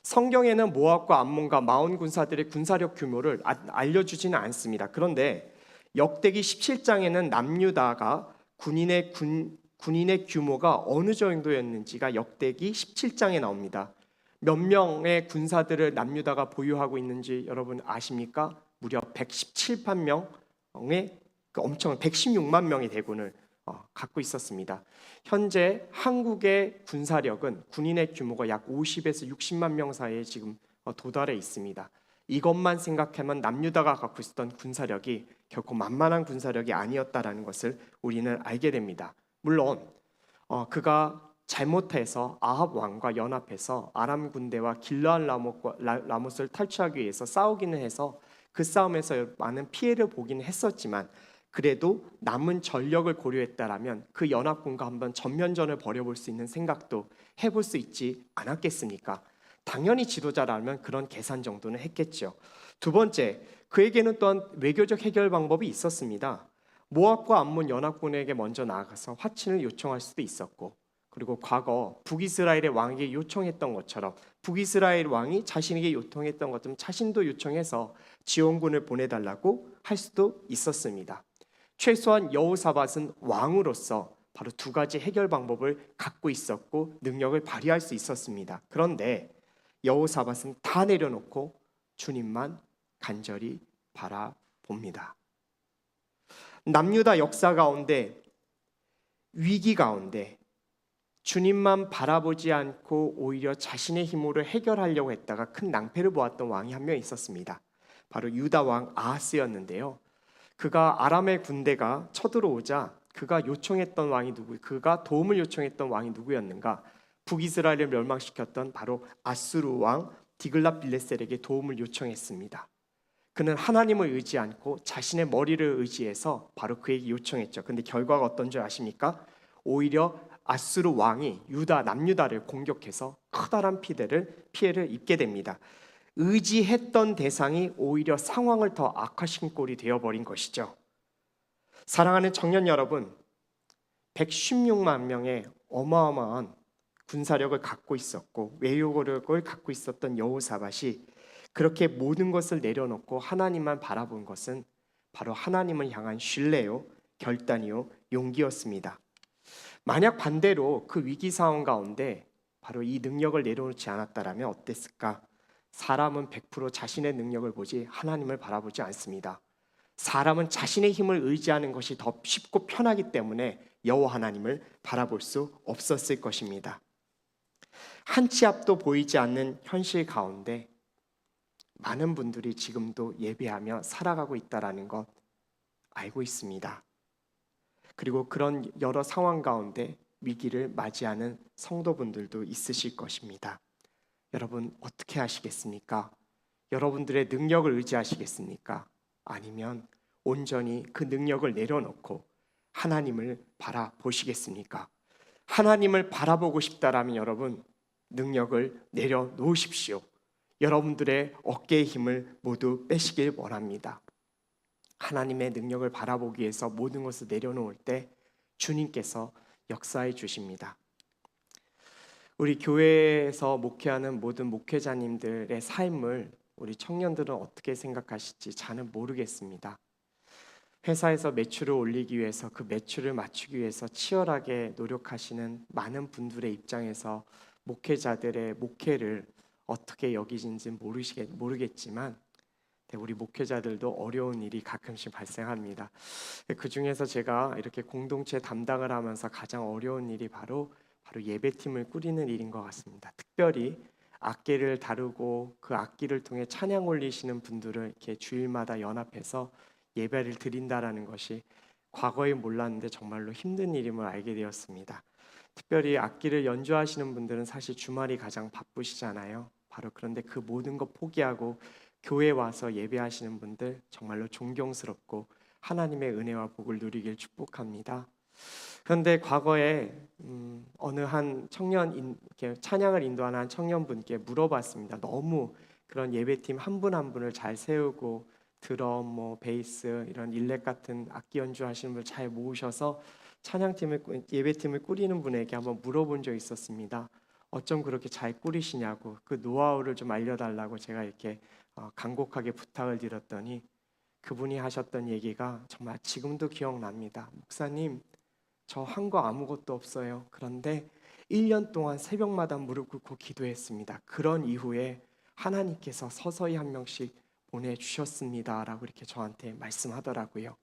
성경에는 모압과 암몬과 마온 군사들의 군사력 규모를 알려주지는 않습니다. 그런데 역대기 17장에는 남유다가 군인의 규모가 어느 정도였는지가 역대기 17장에 나옵니다. 몇 명의 군사들을 남유다가 보유하고 있는지 여러분 아십니까? 무려 117만 명의 엄청 116만 명의 대군을 갖고 있었습니다. 현재 한국의 군사력은 군인의 규모가 약 50에서 60만 명 사이에 지금 도달해 있습니다. 이것만 생각하면 남유다가 갖고 있었던 군사력이 결코 만만한 군사력이 아니었다라는 것을 우리는 알게 됩니다. 물론 그가 잘못해서 아합 왕과 연합해서 아람 군대와 길르앗 라못을 탈취하기 위해서 싸우기는 해서 그 싸움에서 많은 피해를 보기는 했었지만, 그래도 남은 전력을 고려했다라면 그 연합군과 한번 전면전을 벌여볼 수 있는 생각도 해볼 수 있지 않았겠습니까? 당연히 지도자라면 그런 계산 정도는 했겠죠. 두 번째, 그에게는 또한 외교적 해결 방법이 있었습니다. 모압과 암몬 연합군에게 먼저 나아가서 화친을 요청할 수도 있었고, 그리고 과거 북이스라엘의 왕에게 요청했던 것처럼 북이스라엘 왕이 자신에게 요청했던 것처럼 자신도 요청해서 지원군을 보내달라고 할 수도 있었습니다. 최소한 여호사밧은 왕으로서 바로 두 가지 해결 방법을 갖고 있었고 능력을 발휘할 수 있었습니다. 그런데 여호사밧은 다 내려놓고 주님만 간절히 바라봅니다. 남유다 역사 가운데, 위기 가운데 주님만 바라보지 않고 오히려 자신의 힘으로 해결하려고 했다가 큰 낭패를 보았던 왕이 한 명 있었습니다. 바로 유다 왕 아하스였는데요. 그가 아람의 군대가 쳐들어오자 그가 도움을 요청했던 왕이 누구였는가? 북이스라엘을 멸망시켰던 바로 아수르 왕 디글랏빌레셀에게 도움을 요청했습니다. 그는 하나님을 의지 않고 자신의 머리를 의지해서 바로 그에게 요청했죠. 근데 결과가 어떤 줄 아십니까? 오히려 아수르 왕이 유다 남유다를 공격해서 커다란 피해를 입게 됩니다. 의지했던 대상이 오히려 상황을 더 악화시킨 꼴이 되어버린 것이죠. 사랑하는 청년 여러분, 116만 명의 어마어마한 군사력을 갖고 있었고 외교력을 갖고 있었던 여호사밧이 그렇게 모든 것을 내려놓고 하나님만 바라본 것은 바로 하나님을 향한 신뢰요, 결단이요, 용기였습니다. 만약 반대로 그 위기 상황 가운데 바로 이 능력을 내려놓지 않았다라면 어땠을까? 사람은 100% 자신의 능력을 보지 하나님을 바라보지 않습니다. 사람은 자신의 힘을 의지하는 것이 더 쉽고 편하기 때문에 여호와 하나님을 바라볼 수 없었을 것입니다. 한 치 앞도 보이지 않는 현실 가운데 많은 분들이 지금도 예배하며 살아가고 있다는 것 알고 있습니다. 그리고 그런 여러 상황 가운데 위기를 맞이하는 성도분들도 있으실 것입니다. 여러분 어떻게 하시겠습니까? 여러분들의 능력을 의지하시겠습니까? 아니면 온전히 그 능력을 내려놓고 하나님을 바라보시겠습니까? 하나님을 바라보고 싶다라면 여러분 능력을 내려놓으십시오. 여러분들의 어깨의 힘을 모두 빼시길 원합니다. 하나님의 능력을 바라보기 위해서 모든 것을 내려놓을 때 주님께서 역사해 주십니다. 우리 교회에서 목회하는 모든 목회자님들의 삶을 우리 청년들은 어떻게 생각하실지 저는 모르겠습니다. 회사에서 매출을 올리기 위해서 그 매출을 맞추기 위해서 치열하게 노력하시는 많은 분들의 입장에서 목회자들의 목회를 어떻게 여기신지 모르겠지만 우리 목회자들도 어려운 일이 가끔씩 발생합니다. 그 중에서 제가 이렇게 공동체 담당을 하면서 가장 어려운 일이 바로 예배팀을 꾸리는 일인 것 같습니다. 특별히 악기를 다루고 그 악기를 통해 찬양 올리시는 분들을 이렇게 주일마다 연합해서 예배를 드린다라는 것이 과거에 몰랐는데 정말로 힘든 일임을 알게 되었습니다. 특별히 악기를 연주하시는 분들은 사실 주말이 가장 바쁘시잖아요. 바로 그런데 그 모든 것 포기하고 교회 와서 예배하시는 분들 정말로 존경스럽고 하나님의 은혜와 복을 누리길 축복합니다. 그런데 과거에 어느 한 청년 찬양을 인도하는 한 청년분께 물어봤습니다. 너무 그런 예배팀 한 분 한 분을 잘 세우고 드럼, 베이스 이런 일렉 같은 악기 연주하시는 분을 잘 모으셔서 예배팀을 꾸리는 분에게 한번 물어본 적이 있었습니다. 어쩜 그렇게 잘 꾸리시냐고 그 노하우를 좀 알려달라고 제가 이렇게 간곡하게 부탁을 드렸더니 그분이 하셨던 얘기가 정말 지금도 기억납니다. 목사님, 저 한 거 아무것도 없어요. 그런데 1년 동안 새벽마다 무릎 꿇고 기도했습니다. 그런 이후에 하나님께서 서서히 한 명씩 보내주셨습니다 라고 이렇게 저한테 말씀하더라고요.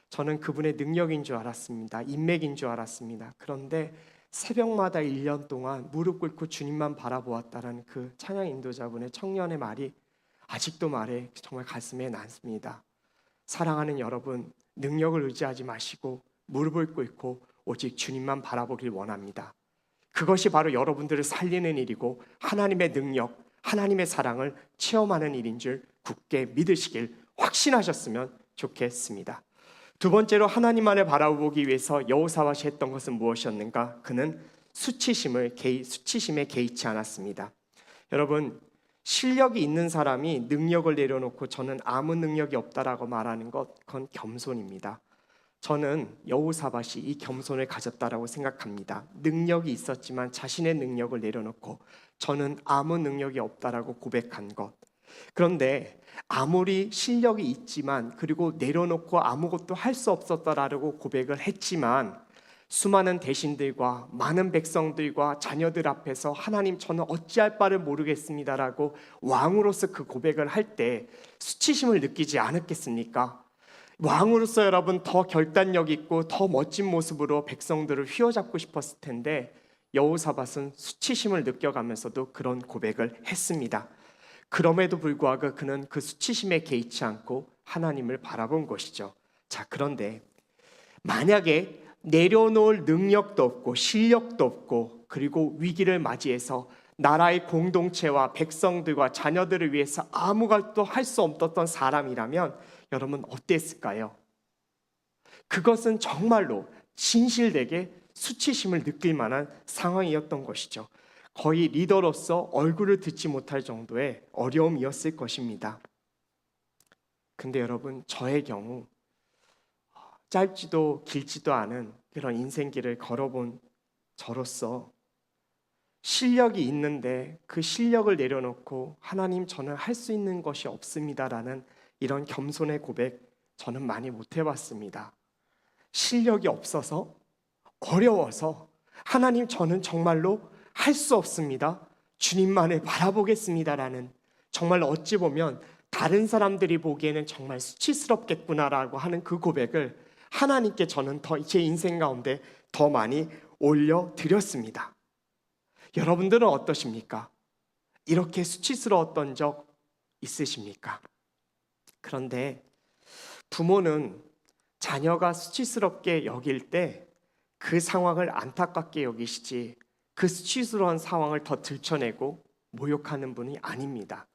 저는 그분의 능력인 줄 알았습니다. 인맥인 줄 알았습니다. 그런데 새벽마다 1년 동안 무릎 꿇고 주님만 바라보았다라는 그 찬양 인도자분의 청년의 말이 아직도 말에 정말 가슴에 남습니다. 사랑하는 여러분, 능력을 의지하지 마시고 무릎을 꿇고 오직 주님만 바라보길 원합니다. 그것이 바로 여러분들을 살리는 일이고 하나님의 능력, 하나님의 사랑을 체험하는 일인 줄 굳게 믿으시길 확신하셨으면 좋겠습니다. 두 번째로 하나님만을 바라보기 위해서 여호사밧이 했던 것은 무엇이었는가? 그는 수치심에 개의치 않았습니다. 여러분, 실력이 있는 사람이 능력을 내려놓고 저는 아무 능력이 없다라고 말하는 것, 그건 겸손입니다. 저는 여호사밧이 이 겸손을 가졌다라고 생각합니다. 능력이 있었지만 자신의 능력을 내려놓고 저는 아무 능력이 없다라고 고백한 것. 그런데 아무리 실력이 있지만 그리고 내려놓고 아무것도 할 수 없었다라고 고백을 했지만 수많은 대신들과 많은 백성들과 자녀들 앞에서 하나님 저는 어찌할 바를 모르겠습니다라고 왕으로서 그 고백을 할 때 수치심을 느끼지 않았겠습니까? 왕으로서 여러분 더 결단력 있고 더 멋진 모습으로 백성들을 휘어잡고 싶었을 텐데 여호사밧은 수치심을 느껴가면서도 그런 고백을 했습니다. 그럼에도 불구하고 그는 그 수치심에 개의치 않고 하나님을 바라본 것이죠. 자, 그런데 만약에 내려놓을 능력도 없고 실력도 없고 그리고 위기를 맞이해서 나라의 공동체와 백성들과 자녀들을 위해서 아무것도 할 수 없었던 사람이라면 여러분 어땠을까요? 그것은 정말로 진실되게 수치심을 느낄 만한 상황이었던 것이죠. 거의 리더로서 얼굴을 듣지 못할 정도의 어려움이었을 것입니다. 근데 여러분, 저의 경우 짧지도 길지도 않은 그런 인생길을 걸어본 저로서 실력이 있는데 그 실력을 내려놓고 하나님, 저는 할 수 있는 것이 없습니다라는 이런 겸손의 고백, 저는 많이 못 해봤습니다. 실력이 없어서, 어려워서, 하나님, 저는 정말로 할 수 없습니다, 주님만을 바라보겠습니다라는, 정말 어찌 보면 다른 사람들이 보기에는 정말 수치스럽겠구나라고 하는 그 고백을 하나님께 저는 제 인생 가운데 더 많이 올려드렸습니다. 여러분들은 어떠십니까? 이렇게 수치스러웠던 적 있으십니까? 그런데 부모는 자녀가 수치스럽게 여길 때 그 상황을 안타깝게 여기시지 그 수치스러운 상황을 더 들춰내고 모욕하는 분이 아닙니다.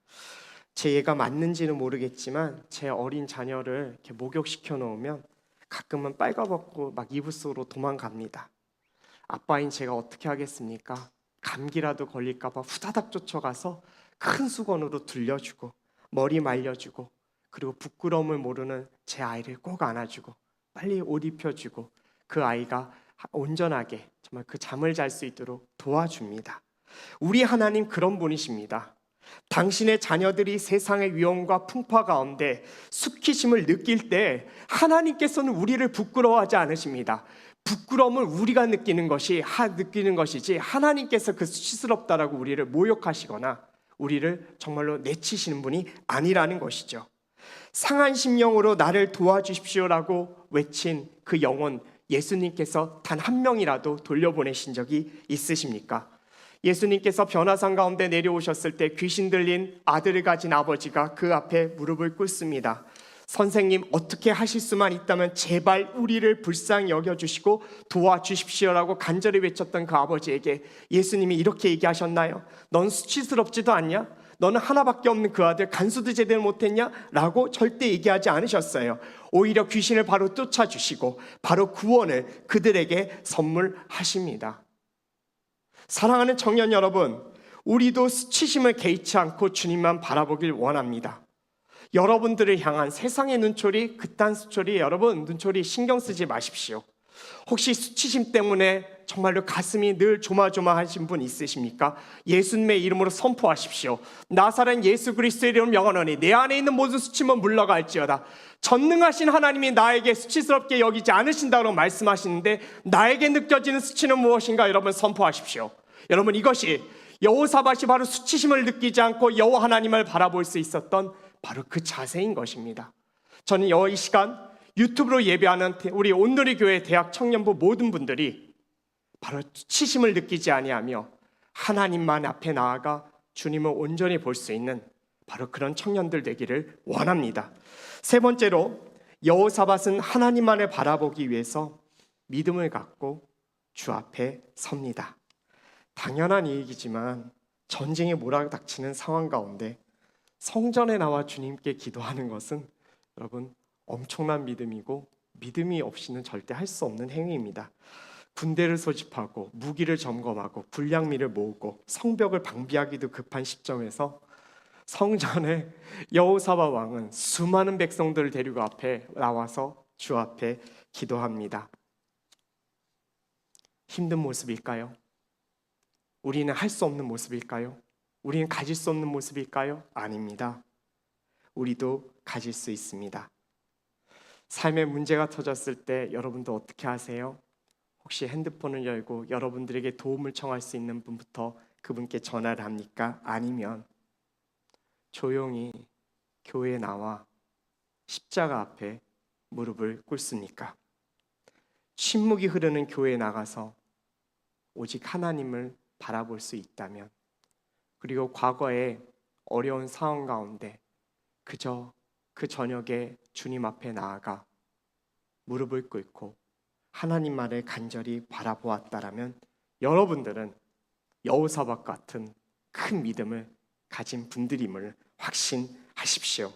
제 예가 맞는지는 모르겠지만 제 어린 자녀를 이렇게 목욕시켜 놓으면 가끔은 빨가벗고 막 이불 속으로 도망갑니다. 아빠인 제가 어떻게 하겠습니까? 감기라도 걸릴까 봐 후다닥 쫓아가서 큰 수건으로 둘려주고 머리 말려주고, 그리고 부끄러움을 모르는 제 아이를 꼭 안아주고 빨리 옷 입혀주고 그 아이가 온전하게 정말 그 잠을 잘 수 있도록 도와줍니다. 우리 하나님 그런 분이십니다. 당신의 자녀들이 세상의 위험과 풍파 가운데 수치심을 느낄 때 하나님께서는 우리를 부끄러워하지 않으십니다. 부끄러움을 우리가 느끼는 것이지 하나님께서 그 수치스럽다라고 우리를 모욕하시거나 우리를 정말로 내치시는 분이 아니라는 것이죠. 상한 심령으로 나를 도와주십시오라고 외친 그 영혼, 예수님께서 단 한 명이라도 돌려보내신 적이 있으십니까? 예수님께서 변화산 가운데 내려오셨을 때 귀신 들린 아들을 가진 아버지가 그 앞에 무릎을 꿇습니다. 선생님, 어떻게 하실 수만 있다면 제발 우리를 불쌍히 여겨주시고 도와주십시오라고 간절히 외쳤던 그 아버지에게 예수님이 이렇게 얘기하셨나요? 넌 수치스럽지도 않냐? 너는 하나밖에 없는 그 아들 간수도 제대로 못했냐? 라고 절대 얘기하지 않으셨어요. 오히려 귀신을 바로 쫓아주시고 바로 구원을 그들에게 선물하십니다. 사랑하는 청년 여러분, 우리도 수치심을 개의치 않고 주님만 바라보길 원합니다. 여러분들을 향한 세상의 눈초리, 그딴 수초리, 여러분 눈초리 신경 쓰지 마십시오. 혹시 수치심 때문에 정말로 가슴이 늘 조마조마하신 분 있으십니까? 예수님의 이름으로 선포하십시오. 나사렛 예수 그리스도의 이름 명하노니 내 안에 있는 모든 수치면 물러갈지어다. 전능하신 하나님이 나에게 수치스럽게 여기지 않으신다고 말씀하시는데 나에게 느껴지는 수치는 무엇인가? 여러분 선포하십시오. 여러분, 이것이 여호사밧이 바로 수치심을 느끼지 않고 여호와 하나님을 바라볼 수 있었던 바로 그 자세인 것입니다. 저는 이 시간 유튜브로 예배하는 우리 온누리 교회 대학 청년부 모든 분들이 바로 수치심을 느끼지 아니하며 하나님만 앞에 나아가 주님을 온전히 볼 수 있는 바로 그런 청년들 되기를 원합니다. 세 번째로, 여호사밧은 하나님만을 바라보기 위해서 믿음을 갖고 주 앞에 섭니다. 당연한 얘기지만 전쟁에 몰아닥치는 상황 가운데 성전에 나와 주님께 기도하는 것은 여러분 엄청난 믿음이고, 믿음이 없이는 절대 할 수 없는 행위입니다. 군대를 소집하고 무기를 점검하고 군량미를 모으고 성벽을 방비하기도 급한 시점에서 성전에 여호사밧 왕은 수많은 백성들을 데리고 앞에 나와서 주 앞에 기도합니다. 힘든 모습일까요? 우리는 할 수 없는 모습일까요? 우리는 가질 수 없는 모습일까요? 아닙니다. 우리도 가질 수 있습니다. 삶에 문제가 터졌을 때 여러분도 어떻게 하세요? 혹시 핸드폰을 열고 여러분들에게 도움을 청할 수 있는 분부터 그분께 전화를 합니까? 아니면 조용히 교회에 나와 십자가 앞에 무릎을 꿇습니까? 침묵이 흐르는 교회에 나가서 오직 하나님을 바라볼 수 있다면, 그리고 과거의 어려운 상황 가운데 그저 그 저녁에 주님 앞에 나아가 무릎을 꿇고 하나님만을 간절히 바라보았다라면 여러분들은 여호사밧 같은 큰 믿음을 가진 분들임을 확신하십시오.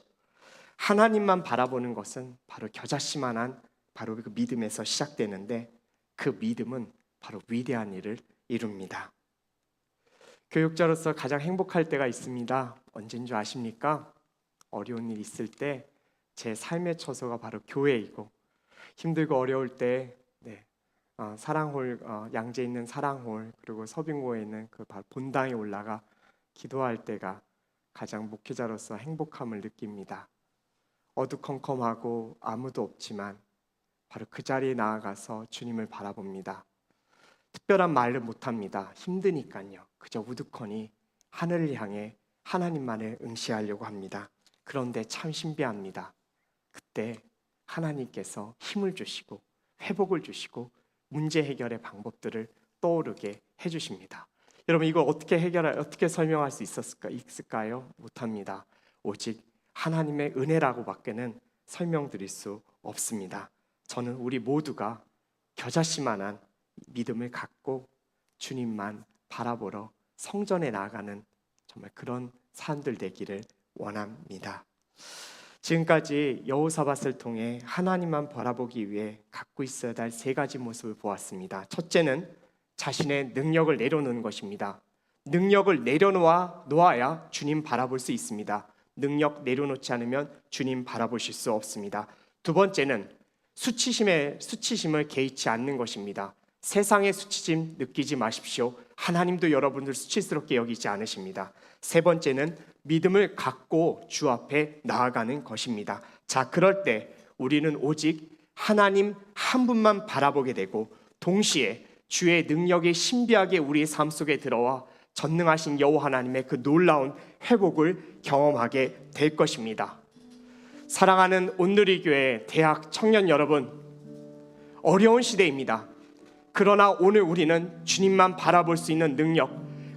하나님만 바라보는 것은 바로 겨자씨만한 바로 그 믿음에서 시작되는데, 그 믿음은 바로 위대한 일을 이룹니다. 교육자로서 가장 행복할 때가 있습니다. 언제인 줄 아십니까? 어려운 일 있을 때 제 삶의 처소가 바로 교회이고, 힘들고 어려울 때 사랑홀, 양재에 있는 사랑홀, 그리고 서빙고에 있는 그 바로 본당에 올라가 기도할 때가 가장 목회자로서 행복함을 느낍니다. 어두컴컴하고 아무도 없지만 바로 그 자리에 나아가서 주님을 바라봅니다. 특별한 말을 못합니다. 힘드니까요. 그저 우두커니 하늘을 향해 하나님만을 응시하려고 합니다. 그런데 참 신비합니다. 그때 하나님께서 힘을 주시고 회복을 주시고 문제 해결의 방법들을 떠오르게 해주십니다. 여러분, 이걸 어떻게 설명할 수 있을까요? 못합니다. 오직 하나님의 은혜라고밖에는 설명드릴 수 없습니다. 저는 우리 모두가 겨자씨만한 믿음을 갖고 주님만 바라보러 성전에 나아가는 정말 그런 사람들 되기를 원합니다. 지금까지 여호사밧을 통해 하나님만 바라보기 위해 갖고 있어야 할 세 가지 모습을 보았습니다. 첫째는 자신의 능력을 내려놓는 것입니다. 능력을 내려놓아야 주님 바라볼 수 있습니다. 능력 내려놓지 않으면 주님 바라보실 수 없습니다. 두 번째는 수치심을 개의치 않는 것입니다. 세상의 수치심 느끼지 마십시오. 하나님도 여러분들 수치스럽게 여기지 않으십니다. 세 번째는 믿음을 갖고 주 앞에 나아가는 것입니다. 자, 그럴 때 우리는 오직 하나님 한 분만 바라보게 되고, 동시에 주의 능력이 신비하게 우리의 삶 속에 들어와 전능하신 여호와 하나님의 그 놀라운 회복을 경험하게 될 것입니다. 사랑하는 온누리교회 대학 청년 여러분, 어려운 시대입니다. 그러나 오늘 우리는 주님만 바라볼 수 있는 능력,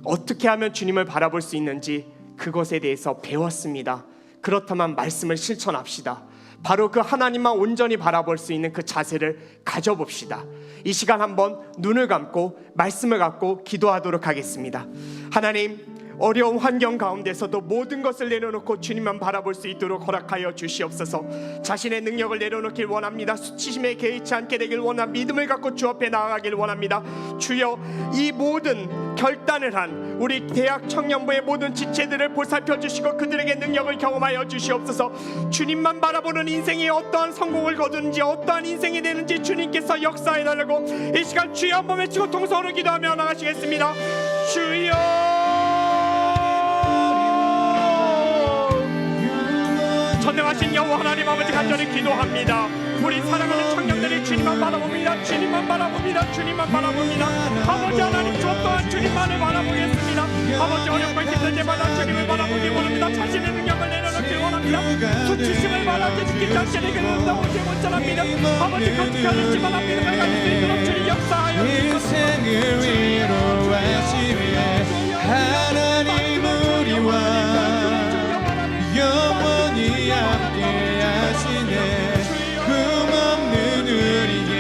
어떻게 하면 주님을 바라볼 수 있는지 그것에 대해서 배웠습니다. 그렇다면 말씀을 실천합시다. 바로 그 하나님만 온전히 바라볼 수 있는 그 자세를 가져봅시다. 이 시간 한번 눈을 감고 말씀을 갖고 기도하도록 하겠습니다. 하나님, 어려운 환경 가운데서도 모든 것을 내려놓고 주님만 바라볼 수 있도록 허락하여 주시옵소서. 자신의 능력을 내려놓길 원합니다. 수치심에 개의치 않게 되길 원합니다. 믿음을 갖고 주 앞에 나아가길 원합니다. 주여, 이 모든 결단을 한 우리 대학 청년부의 모든 지체들을 보살펴 주시고 그들에게 능력을 경험하여 주시옵소서. 주님만 바라보는 인생이 어떠한 성공을 거두는지, 어떠한 인생이 되는지 주님께서 역사해달라고 이 시간 주여 한번 외치고 통성으로 기도하며 나가시겠습니다. 주여, 전능하신 여호와 하나님 아버지, 간절히 기도합니다. 우리 사랑하는 청년들이 주님만 바라봅니다. 주님만 바라봅니다. 주님만 바라봅니다. 아버지 하나님, 저 또한 주님만을 바라보겠습니다. 아버지, 어렵고 힘들 때마다 주님을 바라보기 원합니다. 자신의 능력을 내려놓길 원합니다. 수치심을 바라게 지키지 않게 되기를 원하오지 못자랍니다. 아버지, 어떻게 하는지만 믿음을 가질 수 있도록 주님 역사하여 인생을 위로하시네. 하나님 우리와 영원히 함께 하시네. 흠없는 우리에게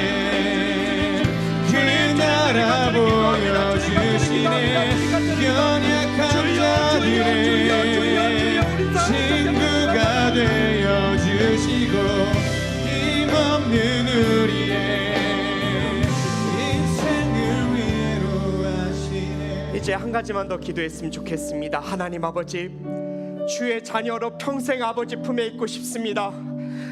그 나라 보여주시네. 연약한 자들의 친구가 되어주시고 힘없는 우리의 인생을 위로하시네. 이제 한 가지만 더 기도했으면 좋겠습니다. 하나님 아버지, 주의 자녀로 평생 아버지 품에 있고 싶습니다.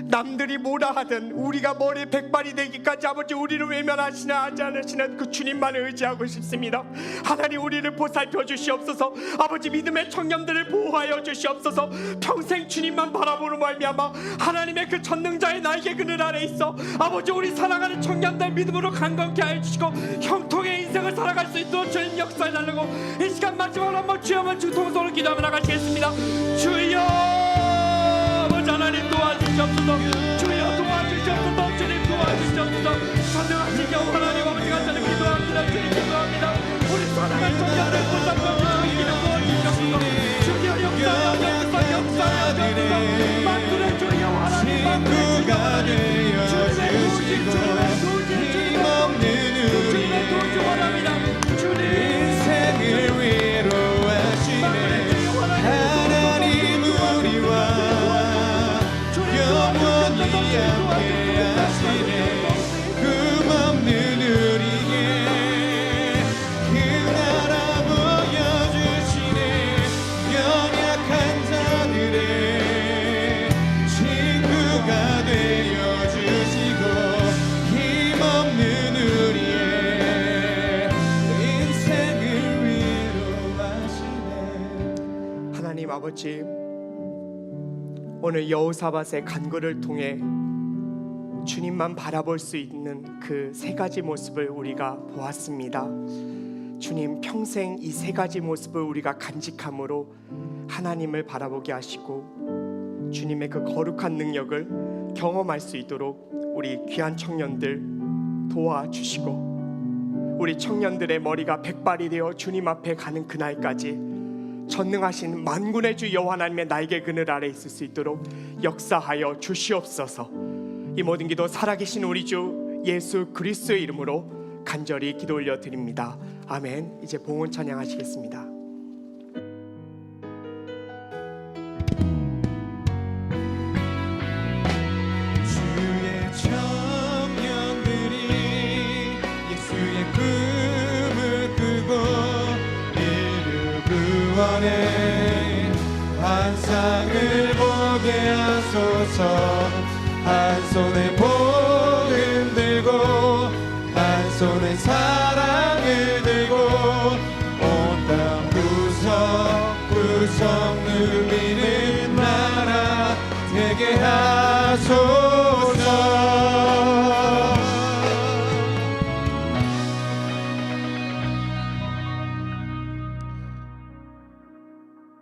남들이 뭐라 하든 우리가 머리 백발이 되기까지 아버지 우리를 외면하시나 하지 않으시는 그 주님만을 의지하고 싶습니다. 하나님, 우리를 보살펴 주시옵소서. 아버지, 믿음의 청년들을 보호하여 주시옵소서. 평생 주님만 바라보는 말미암아 하나님의 그 전능자의 날개 그늘 아래 있어 아버지, 우리 사랑하는 청년들 믿음으로 강건케 하여 주시고 형통의 인생을 살아갈 수 있도록 주님 역사해 달라고 이 시간 마지막으로 한번 주여 한번 주통성으로 기도하며 나가시겠습니다. 주여, 아버지 하나님 도와주시옵소서. 주여 도와주시옵소서. 주님 도와주시옵소서. 전능하신 여호와 하나님 아버지, 간절히 기도합니다. 주님 기도합니다. 우리 사랑하는 청년들 보살펴 주시옵소서. 주여 역사하여 주옵소서. 만군의 주여 하나님, 만군의 주여, 주님의 도우심, 주님의 도우심 원합니다. 주님 인생을 위로하시네. 하나님 우리와 영원히 함께 하시네. 흠없는 우리의 아버지, 오늘 여호사밧의 간구를 통해 주님만 바라볼 수 있는 그 세 가지 모습을 우리가 보았습니다. 주님, 평생 이 세 가지 모습을 우리가 간직함으로 하나님을 바라보게 하시고 주님의 그 거룩한 능력을 경험할 수 있도록 우리 귀한 청년들 도와주시고, 우리 청년들의 머리가 백발이 되어 주님 앞에 가는 그날까지 전능하신 만군의 주 여호와 하나님의 날개 그늘 아래 있을 수 있도록 역사하여 주시옵소서. 이 모든 기도 살아계신 우리 주 예수 그리스도의 이름으로 간절히 기도 올려 드립니다. 아멘. 이제 봉헌 찬양하시겠습니다. 주의 청년들이 예수의 꿈을 끄고 인류 구원의 환상을 보게 하소서. 한 손에 복음 들고 한 손에 사랑을 들고 온 땅 구석구석 누리는 나라 되게 하소서.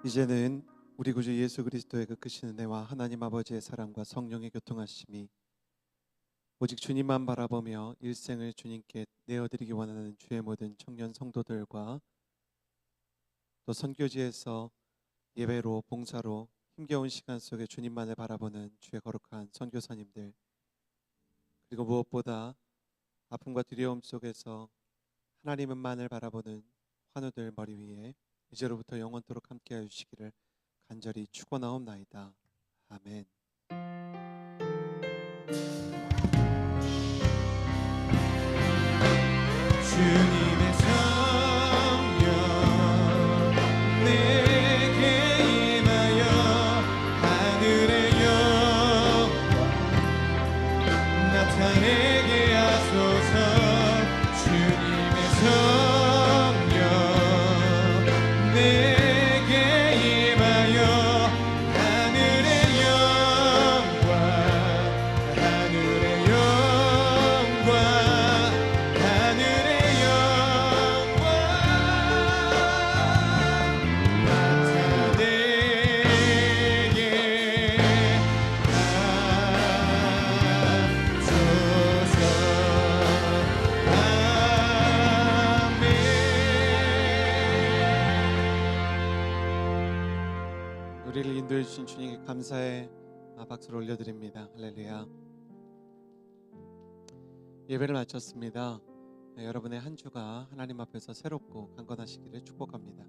이제는 우리 구주 예수 그리스도의 그 크신 은혜와 하나님 아버지의 사랑과 성령의 교통하심이 오직 주님만 바라보며 일생을 주님께 내어드리기 원하는 주의 모든 청년 성도들과 또 선교지에서 예배로 봉사로 힘겨운 시간 속에 주님만을 바라보는 주의 거룩한 선교사님들, 그리고 무엇보다 아픔과 두려움 속에서 하나님만을 바라보는 환우들 머리 위에 이제로부터 영원토록 함께하여 주시기를 간절히 축원하옵나이다. 아멘. 주님의 성령 내게 임하여 하늘의 영광 나타내게 하소서. 주님의 성령 내게 임하여 하늘의 영광 하늘의 영광 하늘의 영광 나타내게 하소서. 아멘. 우리를 인도해 주신 주님께 감사의 박수를 올려드립니다. 할렐루야. 예배를 마쳤습니다. 여러분의 한 주가 하나님 앞에서 새롭고 강건하시기를 축복합니다.